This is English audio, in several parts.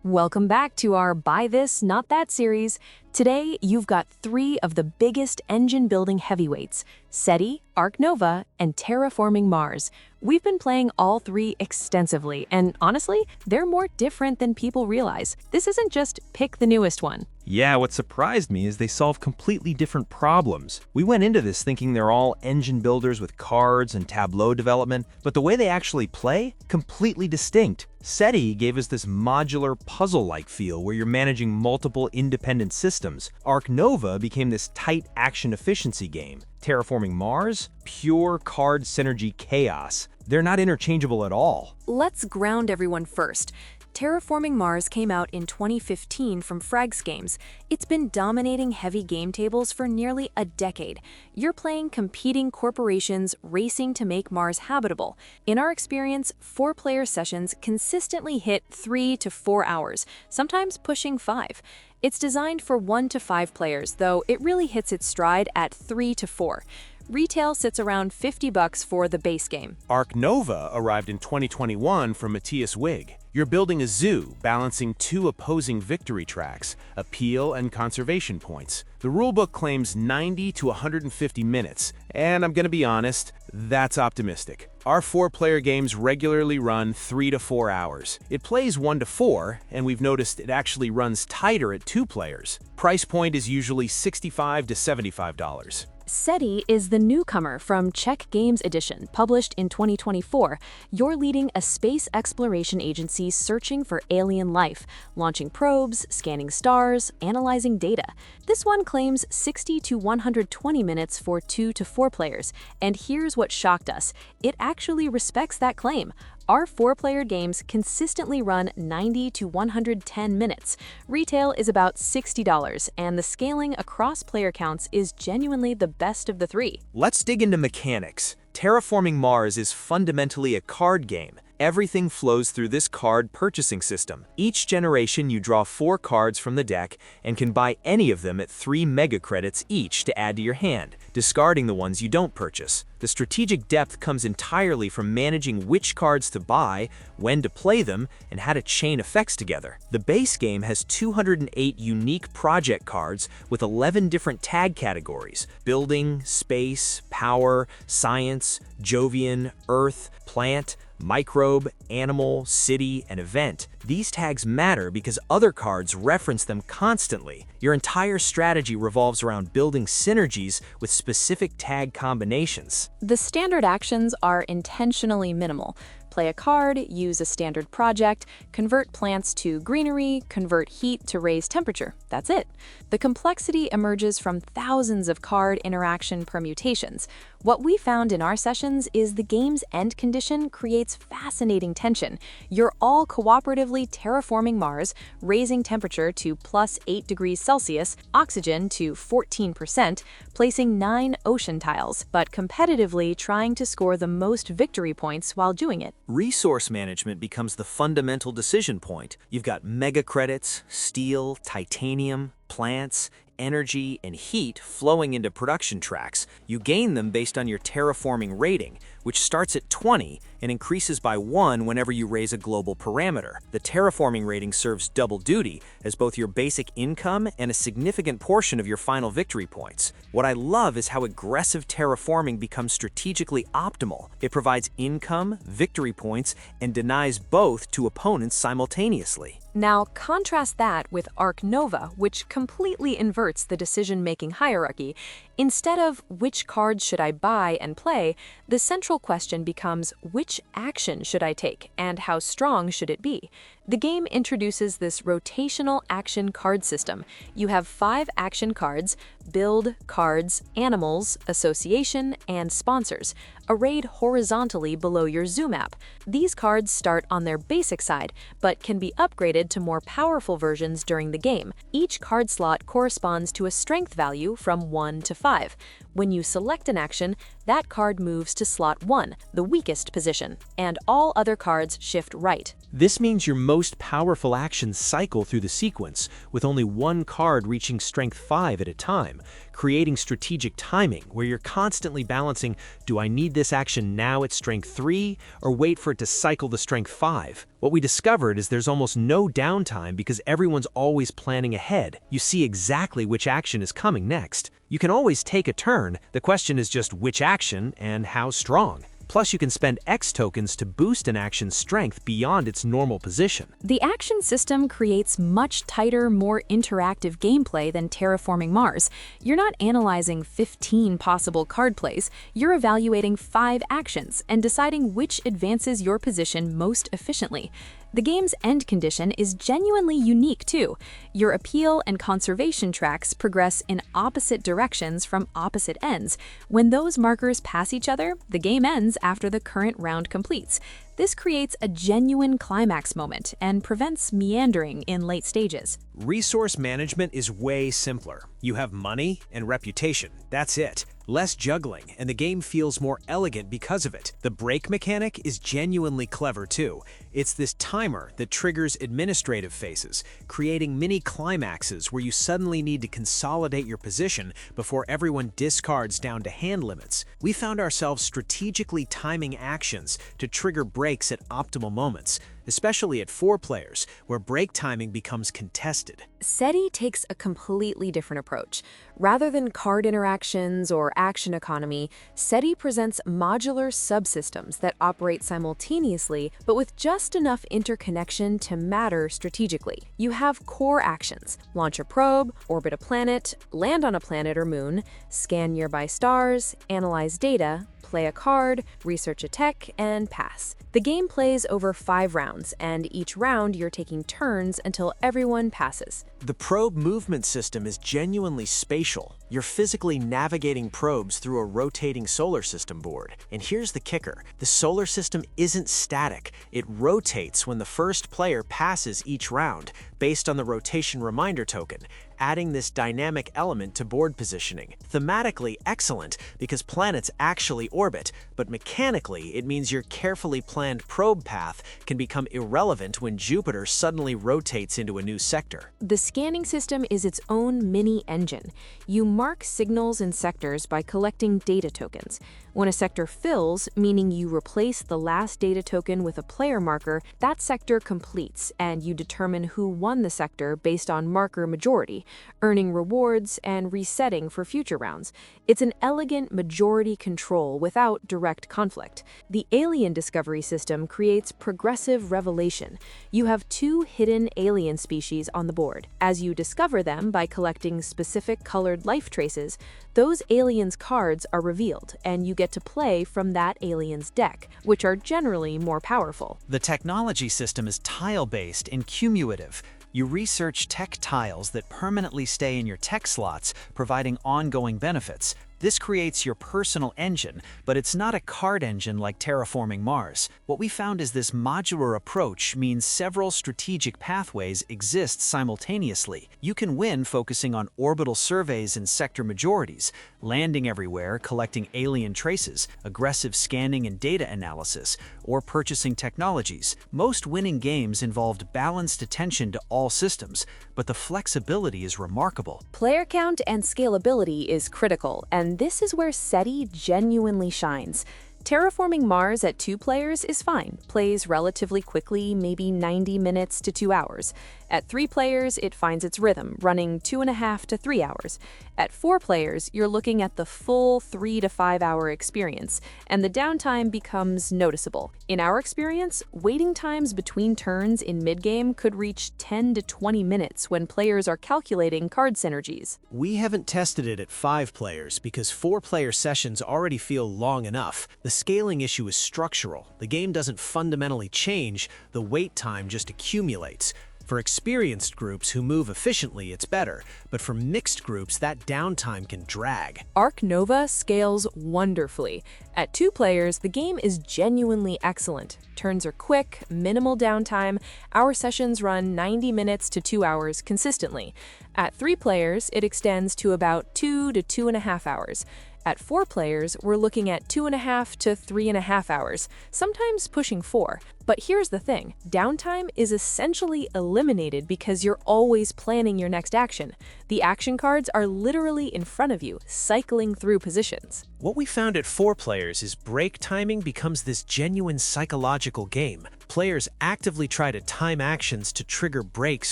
Welcome back to our Buy This, Not That series. Today, you've got three of the biggest engine-building heavyweights, SETI, Ark Nova, and Terraforming Mars. We've been playing all three extensively, and honestly, they're more different than people realize. This isn't just pick the newest one. Yeah, what surprised me is they solve completely different problems. We went into this thinking they're all engine builders with cards and Tableau development, but the way they actually play, completely distinct. SETI gave us this modular puzzle-like feel where you're managing multiple independent systems. Ark Nova became this tight action efficiency game. Terraforming Mars, pure card synergy chaos. They're not interchangeable at all. Let's ground everyone first. Terraforming Mars came out in 2015 from Frags Games. It's been dominating heavy game tables for nearly a decade. You're playing competing corporations racing to make Mars habitable. In our experience, 4-player sessions consistently hit 3 to 4 hours, sometimes pushing 5. It's designed for 1 to 5 players, though it really hits its stride at 3 to 4. Retail sits around $50 for the base game. Ark Nova arrived in 2021 from Matthias Wig. You're building a zoo, balancing two opposing victory tracks, appeal and conservation points. The rulebook claims 90 to 150 minutes, and I'm gonna be honest, that's optimistic. Our 4-player games regularly run 3 to 4 hours. It plays 1 to 4, and we've noticed it actually runs tighter at 2 players. Price point is usually $65 to $75. SETI is the newcomer from Czech Games Edition, published in 2024. You're leading a space exploration agency searching for alien life, launching probes, scanning stars, analyzing data. This one claims 60 to 120 minutes for 2 to 4 players, and here's what shocked us. It actually respects that claim. Our 4-player games consistently run 90 to 110 minutes. Retail is about $60, and the scaling across player counts is genuinely the best of the three. Let's dig into mechanics. Terraforming Mars is fundamentally a card game. Everything flows through this card purchasing system. Each generation you draw 4 cards from the deck and can buy any of them at 3 mega credits each to add to your hand, discarding the ones you don't purchase. The strategic depth comes entirely from managing which cards to buy, when to play them, and how to chain effects together. The base game has 208 unique project cards with 11 different tag categories: building, space, power, science, Jovian, earth, plant, microbe, animal, city, and event. These tags matter because other cards reference them constantly. Your entire strategy revolves around building synergies with specific tag combinations. The standard actions are intentionally minimal. Play a card, use a standard project, convert plants to greenery, convert heat to raise temperature. That's it. The complexity emerges from thousands of card interaction permutations. What we found in our sessions is the game's end condition creates fascinating tension. You're all cooperatively terraforming Mars, raising temperature to plus 8 degrees Celsius, oxygen to 14%, placing 9 ocean tiles, but competitively trying to score the most victory points while doing it. Resource management becomes the fundamental decision point. You've got mega credits, steel, titanium, plants, energy, and heat flowing into production tracks. You gain them based on your terraforming rating, which starts at 20 and increases by 1 whenever you raise a global parameter. The terraforming rating serves double duty as both your basic income and a significant portion of your final victory points. What I love is how aggressive terraforming becomes strategically optimal. It provides income, victory points, and denies both to opponents simultaneously. Now, contrast that with Ark Nova, which completely inverts the decision-making hierarchy. Instead of which cards should I buy and play, the central question becomes which action should I take and how strong should it be? The game introduces this rotational action card system. You have 5 action cards: build, cards, animals, association, and sponsors, arrayed horizontally below your zoo map. These cards start on their basic side, but can be upgraded to more powerful versions during the game. Each card slot corresponds to a strength value from 1 to 5. When you select an action, that card moves to slot 1, the weakest position, and all other cards shift right. This means your most powerful actions cycle through the sequence, with only one card reaching strength 5 at a time, creating strategic timing where you're constantly balancing, do I need this action now at strength 3 or wait for it to cycle to strength 5? What we discovered is there's almost no downtime because everyone's always planning ahead. You see exactly which action is coming next. You can always take a turn, the question is just which action and how strong. Plus, you can spend X tokens to boost an action's strength beyond its normal position. The action system creates much tighter, more interactive gameplay than Terraforming Mars. You're not analyzing 15 possible card plays, you're evaluating 5 actions and deciding which advances your position most efficiently. The game's end condition is genuinely unique too. Your appeal and conservation tracks progress in opposite directions from opposite ends. When those markers pass each other, the game ends after the current round completes. This creates a genuine climax moment and prevents meandering in late stages. Resource management is way simpler. You have money and reputation. That's it. Less juggling, and the game feels more elegant because of it. The break mechanic is genuinely clever too. It's this timer that triggers administrative phases, creating mini climaxes where you suddenly need to consolidate your position before everyone discards down to hand limits. We found ourselves strategically timing actions to trigger breaks at optimal moments, especially at 4 players, where break timing becomes contested. SETI takes a completely different approach. Rather than card interactions or action economy, SETI presents modular subsystems that operate simultaneously, but with just enough interconnection to matter strategically. You have core actions: launch a probe, orbit a planet, land on a planet or moon, scan nearby stars, analyze data, play a card, research a tech, and pass. The game plays over 5 rounds, and each round you're taking turns until everyone passes. The probe movement system is genuinely spatial. You're physically navigating probes through a rotating solar system board. And here's the kicker: the solar system isn't static. It rotates when the first player passes each round, based on the rotation reminder token, adding this dynamic element to board positioning. Thematically excellent because planets actually orbit, but mechanically it means your carefully planned probe path can become irrelevant when Jupiter suddenly rotates into a new sector. The scanning system is its own mini engine. You mark signals in sectors by collecting data tokens. When a sector fills, meaning you replace the last data token with a player marker, that sector completes, and you determine who won the sector based on marker majority, earning rewards and resetting for future rounds. It's an elegant majority control without direct conflict. The alien discovery system creates progressive revelation. You have 2 hidden alien species on the board. As you discover them by collecting specific colored life traces, those aliens' cards are revealed, and you get to play from that alien's deck, which are generally more powerful. The technology system is tile-based and cumulative. You research tech tiles that permanently stay in your tech slots, providing ongoing benefits. This creates your personal engine, but it's not a card engine like Terraforming Mars. What we found is this modular approach means several strategic pathways exist simultaneously. You can win focusing on orbital surveys and sector majorities, landing everywhere, collecting alien traces, aggressive scanning and data analysis, or purchasing technologies. Most winning games involved balanced attention to all systems, but the flexibility is remarkable. Player count and scalability is critical, and this is where SETI genuinely shines. Terraforming Mars at 2 players is fine, plays relatively quickly, maybe 90 minutes to 2 hours. At 3 players, it finds its rhythm, running 2.5 to 3 hours. At 4 players, you're looking at the full 3 to 5 hour experience, and the downtime becomes noticeable. In our experience, waiting times between turns in mid-game could reach 10 to 20 minutes when players are calculating card synergies. We haven't tested it at 5 players because 4-player sessions already feel long enough. The scaling issue is structural. The game doesn't fundamentally change, the wait time just accumulates. For experienced groups who move efficiently, it's better, but for mixed groups, that downtime can drag. Arc Nova scales wonderfully. At 2 players, the game is genuinely excellent. Turns are quick, minimal downtime. Our sessions run 90 minutes to 2 hours consistently. At 3 players, it extends to about 2 to 2.5 hours. At 4 players, we're looking at 2.5 to 3.5 hours, sometimes pushing 4. But here's the thing, downtime is essentially eliminated because you're always planning your next action. The action cards are literally in front of you, cycling through positions. What we found at 4 players is break timing becomes this genuine psychological game. Players actively try to time actions to trigger breaks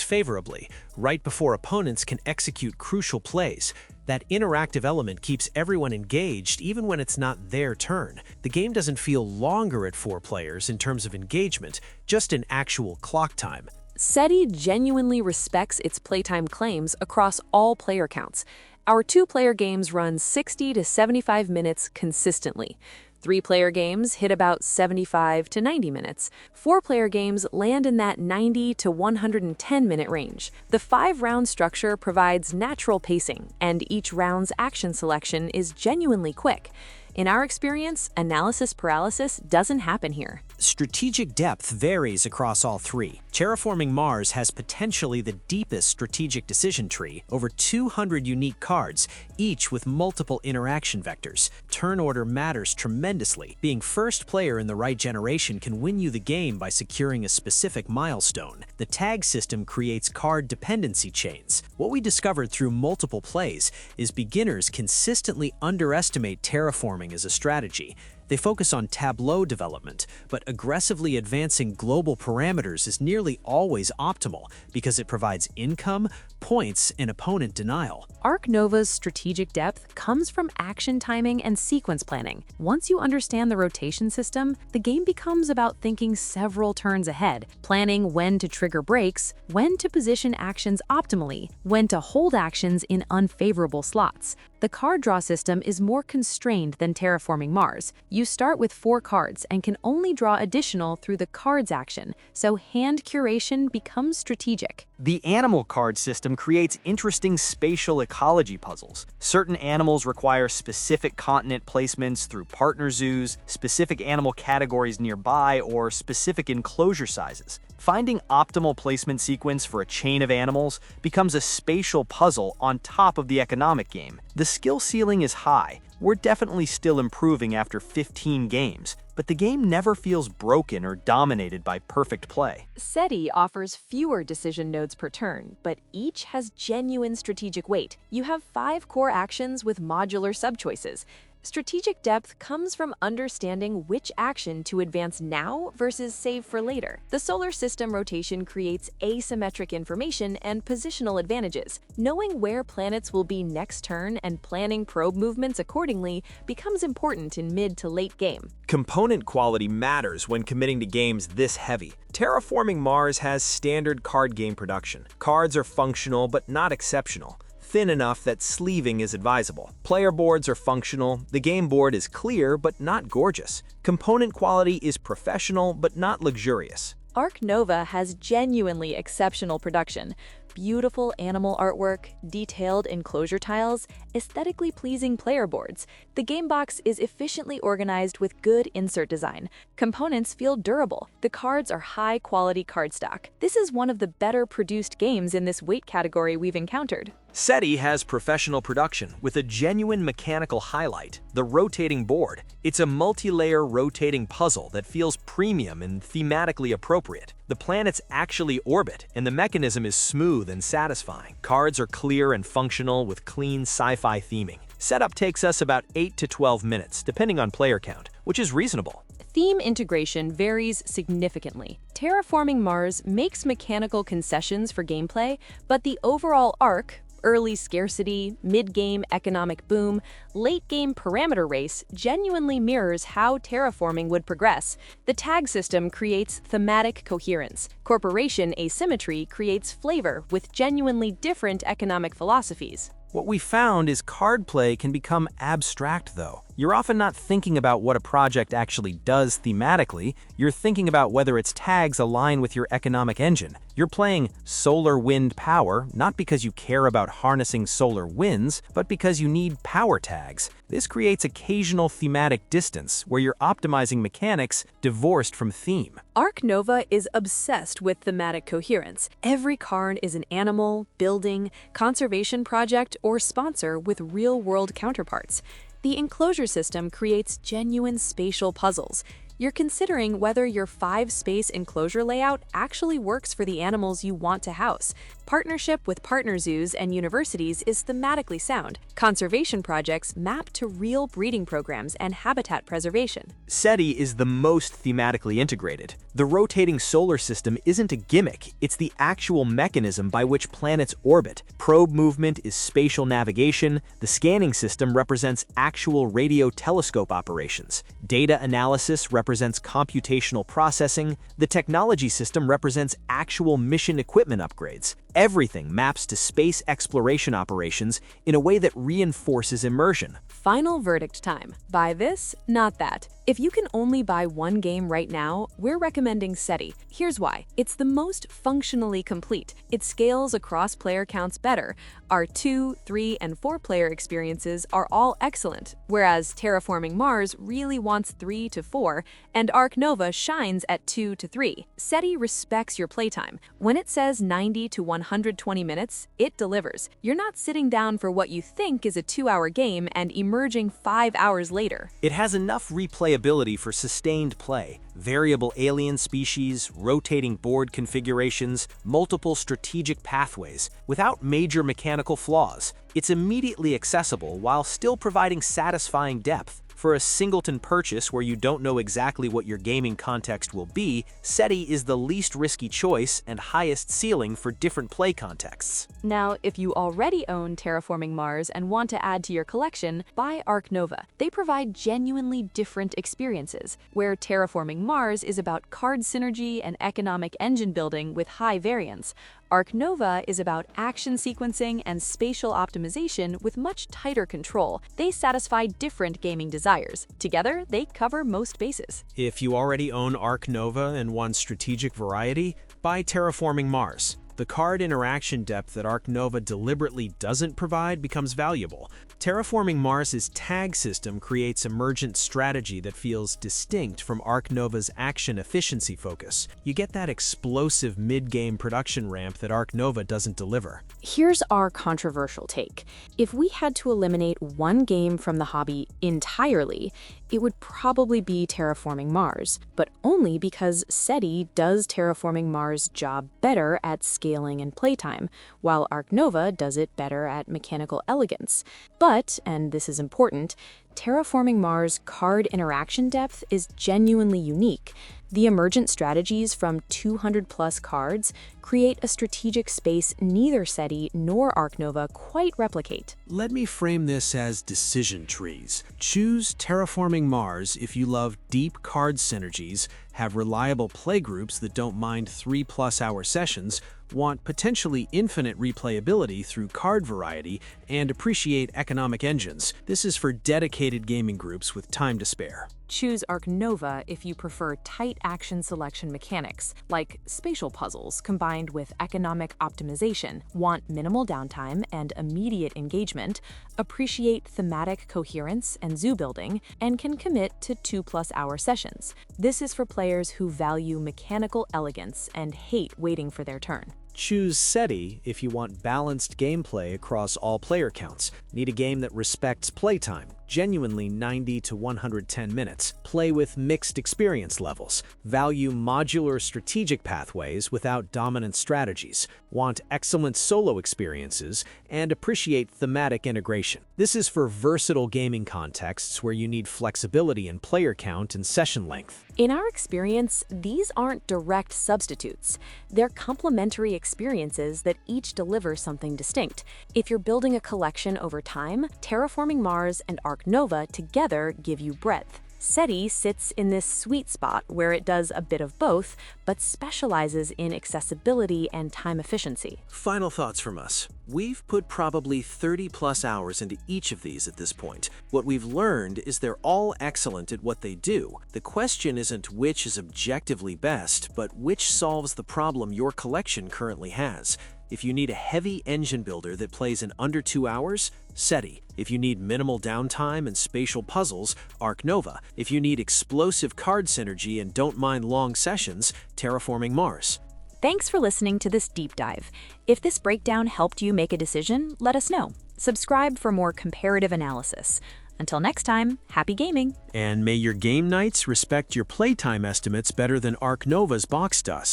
favorably, right before opponents can execute crucial plays. That interactive element keeps everyone engaged even when it's not their turn. The game doesn't feel longer at 4 players in terms of engagement, just in actual clock time. SETI genuinely respects its playtime claims across all player counts. Our 2-player games run 60 to 75 minutes consistently. 3-player games hit about 75 to 90 minutes. 4-player games land in that 90 to 110-minute range. The 5-round structure provides natural pacing, and each round's action selection is genuinely quick. In our experience, analysis paralysis doesn't happen here. Strategic depth varies across all 3. Terraforming Mars has potentially the deepest strategic decision tree, over 200 unique cards, each with multiple interaction vectors. Turn order matters tremendously. Being first player in the right generation can win you the game by securing a specific milestone. The tag system creates card dependency chains. What we discovered through multiple plays is beginners consistently underestimate terraforming as a strategy. They focus on tableau development, but aggressively advancing global parameters is nearly always optimal because it provides income, points, and opponent denial. Arc Nova's strategic depth comes from action timing and sequence planning. Once you understand the rotation system, the game becomes about thinking several turns ahead, planning when to trigger breaks, when to position actions optimally, when to hold actions in unfavorable slots. The card draw system is more constrained than Terraforming Mars. You start with 4 cards and can only draw additional through the cards action, so hand curation becomes strategic. The animal card system creates interesting spatial ecology puzzles. Certain animals require specific continent placements through partner zoos, specific animal categories nearby, or specific enclosure sizes. Finding optimal placement sequence for a chain of animals becomes a spatial puzzle on top of the economic game. The skill ceiling is high. We're definitely still improving after 15 games, but the game never feels broken or dominated by perfect play. SETI offers fewer decision nodes per turn, but each has genuine strategic weight. You have 5 core actions with modular subchoices. Strategic depth comes from understanding which action to advance now versus save for later. The solar system rotation creates asymmetric information and positional advantages. Knowing where planets will be next turn and planning probe movements accordingly becomes important in mid to late game. Component quality matters when committing to games this heavy. Terraforming Mars has standard card game production. Cards are functional but not exceptional. Thin enough that sleeving is advisable. Player boards are functional, the game board is clear but not gorgeous. Component quality is professional but not luxurious. Arc Nova has genuinely exceptional production. Beautiful animal artwork, detailed enclosure tiles, aesthetically pleasing player boards. The game box is efficiently organized with good insert design. Components feel durable. The cards are high-quality cardstock. This is one of the better produced games in this weight category we've encountered. SETI has professional production with a genuine mechanical highlight, the rotating board. It's a multi-layer rotating puzzle that feels premium and thematically appropriate. The planets actually orbit, and the mechanism is smooth and satisfying. Cards are clear and functional with clean sci-fi theming. Setup takes us about 8 to 12 minutes, depending on player count, which is reasonable. Theme integration varies significantly. Terraforming Mars makes mechanical concessions for gameplay, but the overall arc, early scarcity, mid-game economic boom, late-game parameter race genuinely mirrors how terraforming would progress. The tag system creates thematic coherence. Corporation asymmetry creates flavor with genuinely different economic philosophies. What we found is card play can become abstract, though. You're often not thinking about what a project actually does thematically, you're thinking about whether its tags align with your economic engine. You're playing solar wind power, not because you care about harnessing solar winds, but because you need power tags. This creates occasional thematic distance, where you're optimizing mechanics divorced from theme. Arc Nova is obsessed with thematic coherence. Every card is an animal, building, conservation project, or sponsor with real-world counterparts. The enclosure system creates genuine spatial puzzles. you're considering whether your 5-space enclosure layout actually works for the animals you want to house. Partnership with partner zoos and universities is thematically sound. Conservation projects map to real breeding programs and habitat preservation. SETI is the most thematically integrated. The rotating solar system isn't a gimmick, it's the actual mechanism by which planets orbit. Probe movement is spatial navigation, the scanning system represents actual radio telescope operations. Data analysis represents computational processing, the technology system represents actual mission equipment upgrades. Everything maps to space exploration operations in a way that reinforces immersion. Final verdict time. Buy this, not that. If you can only buy one game right now, we're recommending SETI. Here's why. It's the most functionally complete. It scales across player counts better. Our 2, 3, and 4-player experiences are all excellent, whereas Terraforming Mars really wants 3 to 4, and Ark Nova shines at 2 to 3. SETI respects your playtime. When it says 90 to 120 minutes, it delivers. You're not sitting down for what you think is a 2-hour game and emerging 5 hours later. It has enough replayability for sustained play, variable alien species, rotating board configurations, multiple strategic pathways, without major mechanical flaws. It's immediately accessible while still providing satisfying depth. For a singleton purchase where you don't know exactly what your gaming context will be, SETI is the least risky choice and highest ceiling for different play contexts. Now, if you already own Terraforming Mars and want to add to your collection, buy Ark Nova. They provide genuinely different experiences, where Terraforming Mars is about card synergy and economic engine building with high variance. Ark Nova is about action sequencing and spatial optimization with much tighter control. They satisfy different gaming desires. Together, they cover most bases. If you already own Ark Nova and want strategic variety, buy Terraforming Mars. The card interaction depth that Ark Nova deliberately doesn't provide becomes valuable. Terraforming Mars's tag system creates emergent strategy that feels distinct from Ark Nova's action efficiency focus. You get that explosive mid-game production ramp that Ark Nova doesn't deliver. Here's our controversial take. If we had to eliminate one game from the hobby entirely, it would probably be Terraforming Mars, but only because SETI does Terraforming Mars' job better at scaling and playtime, while Ark Nova does it better at mechanical elegance. But, and this is important, Terraforming Mars' card interaction depth is genuinely unique. The emergent strategies from 200+ cards create a strategic space neither SETI nor Ark Nova quite replicate. Let me frame this as decision trees. Choose Terraforming Mars if you love deep card synergies, have reliable playgroups that don't mind 3+ hour sessions, want potentially infinite replayability through card variety, and appreciate economic engines. This is for dedicated gaming groups with time to spare. Choose Ark Nova if you prefer tight action selection mechanics, like spatial puzzles combined with economic optimization, want minimal downtime and immediate engagement, appreciate thematic coherence and zoo building, and can commit to 2+ hour sessions. This is for players who value mechanical elegance and hate waiting for their turn. Choose SETI if you want balanced gameplay across all player counts. Need a game that respects playtime, genuinely 90 to 110 minutes. Play with mixed experience levels. Value modular strategic pathways without dominant strategies. Want excellent solo experiences and appreciate thematic integration. This is for versatile gaming contexts where you need flexibility in player count and session length. In our experience, these aren't direct substitutes. They're complementary experiences that each deliver something distinct. If you're building a collection over time, Terraforming Mars and Ark Nova together give you breadth. SETI sits in this sweet spot where it does a bit of both, but specializes in accessibility and time efficiency. Final thoughts from us. We've put probably 30+ hours into each of these at this point. What we've learned is they're all excellent at what they do. The question isn't which is objectively best, but which solves the problem your collection currently has. If you need a heavy engine builder that plays in under 2 hours, SETI. If you need minimal downtime and spatial puzzles, Ark Nova. If you need explosive card synergy and don't mind long sessions, Terraforming Mars. Thanks for listening to this deep dive. If this breakdown helped you make a decision, let us know. Subscribe for more comparative analysis. Until next time, happy gaming! And may your game nights respect your playtime estimates better than Arc Nova's box does.